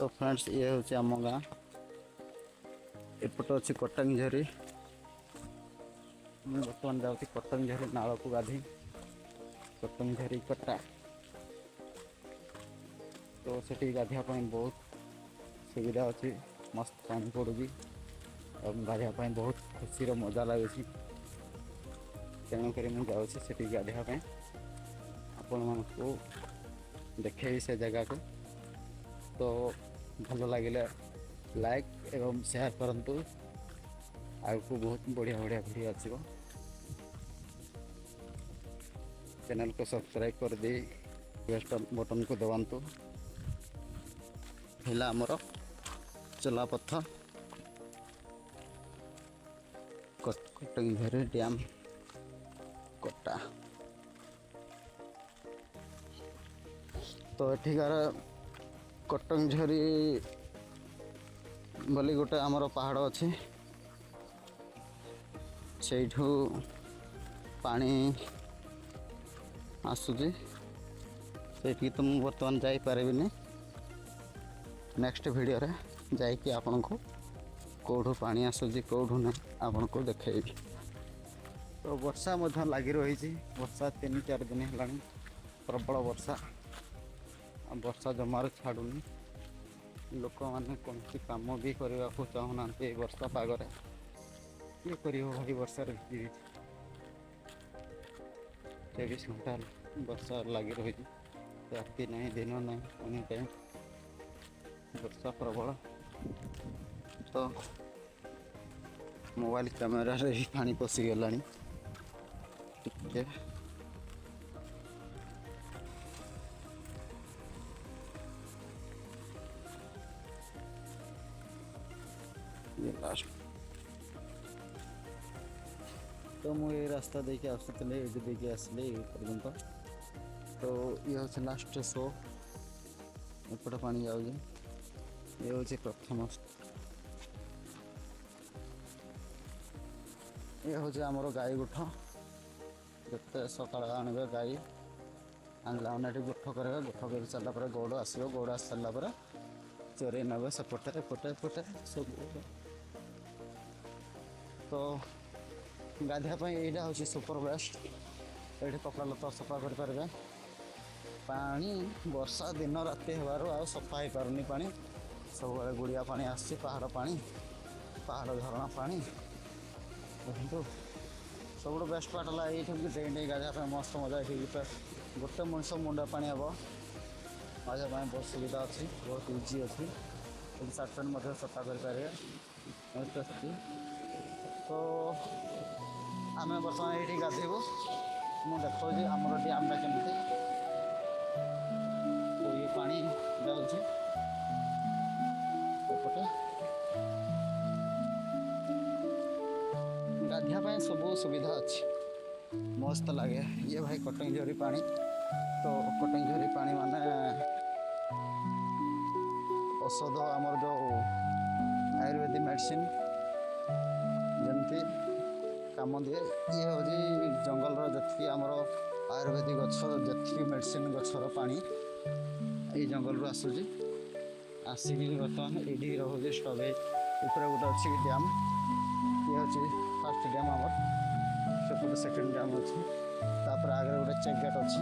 तो फ्रेंड्स ये हूँ आम गाँ एपटे अच्छी कटांग झरी मुझे बर्तमान जाऊँगी कटांग झरी नाल को गाधी कटांग झरी कटा तो सेठी गाधिया बहुत सुविधा अच्छी मस्त पानी पड़ूगी और गाधिया बहुत खुशी मजा लगुच तेणुक मुझे गाधिया आपण मानू देखे से जगह को तो भल लगे लाइक एवं शेयर करंतु आगू बहुत बढ़िया बढ़िया वीडियो आसो चैनल को सब्सक्राइब कर दी बेस्ट बटन को दबातु है आमर चला पथ कटंगझरी डैम कटा तो एठिकार कटंगझरी बोली गोटे आमर पहाड़ अच्छे सेठू पानी आसूची से तो मुझे बर्तमान जापारि नेक्स्ट वीडियो रे जाकि आपण को कौटू पानी आसूची कौटू ना आपण को देखेबी। तो वर्षा लगी रही वर्षा 3-4 दिन है प्रबल वर्षा वर्षा जमार छाड़ूनी लोक मैंने कौन काम भी करने को चाहूना वर्षा पागरे ये कर भाई वर्षा 24 घंटा वर्षा लगी रही राति नहीं दिन नहीं एनी टाइम वर्षा प्रबल। तो मोबाइल कैमेरा रे भी पानी पशिगला ये लास्ट तो मुझे रास्ता देखिए आसली पर्यंत तो ये हूँ लास्ट शो एपटे पानी जाऊँ ये हूँ प्रथम ये हूँ आमर गाई गोठ जिते सकाल आने गाई आनला गोठ करेंगे गोठ कर सारापर गौड़ आसो गौड़ आस सारापर चोरे नबे सेपटे एपटे एपटे सब। तो गाधियापाई यहाँ हूँ सुपर बेस्ट ये कपड़ा लता सफा करें पानी वर्षा दिन राति होबार आ सफा हो पारनी पानी सब गुड़िया पानी आसी पहाड़ झरणा पानी देखो सब बेस्ट पार्ट है ये डेई गाधिया मस्त मजा ये गोटे मनुष्य मुंडा पानी हम गाधिया बहुत सुविधा अच्छी बहुत इजी अच्छी सार्ट पैंट सफा करेंगे। तो आम बर्तमान ये गाधेबू मुझे देखा आमर डैम केमती तो ये पानी जाऊँचे गाधिया सब सुविधा अच्छी मस्त लगे ये भाई कटंगझरी पानी तो कटंगझरी पानी माने औषध आमर जो आयुर्वेदिक मेडिसिन जमती काम दिए ये हूँ जंगल जी आमर आयुर्वेदिक गछ जी मेडिसिन गछर पानी ये जंगल आसूँ आसिक बर्तमान ये रोचे स्टोरेज ऊपर गोटे अच्छी डैम ये हूँ फास्ट डैम आमर सेपटे सेकेंड डैम अच्छी तापर आगे गोटे चेक गेट अच्छी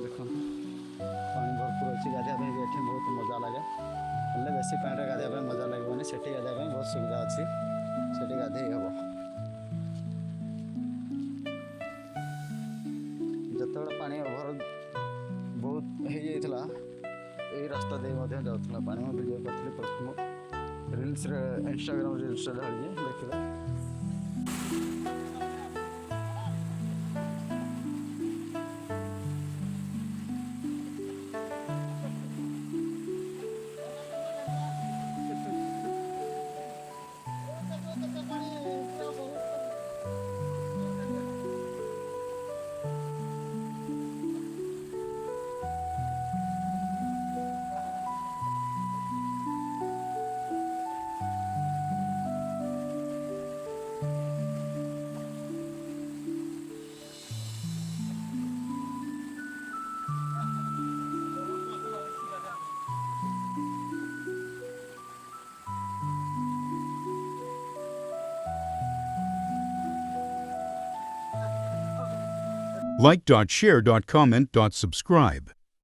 देख पानी भरपूर अच्छी गाधिया भी ये बहुत मजा लगे हेल्ले बेसी पानी गाधिया मजा लगे से गाधिया बहुत सुविधा अच्छी से गाधे हम जिते पानी ओभर बहुत हो यही रास्ता दे जाऊला पानी मैं भिडियो करी प्रथम रिल्स इंस्टाग्राम रिल्स ढाली देखिए। Like.share.comment.subscribe.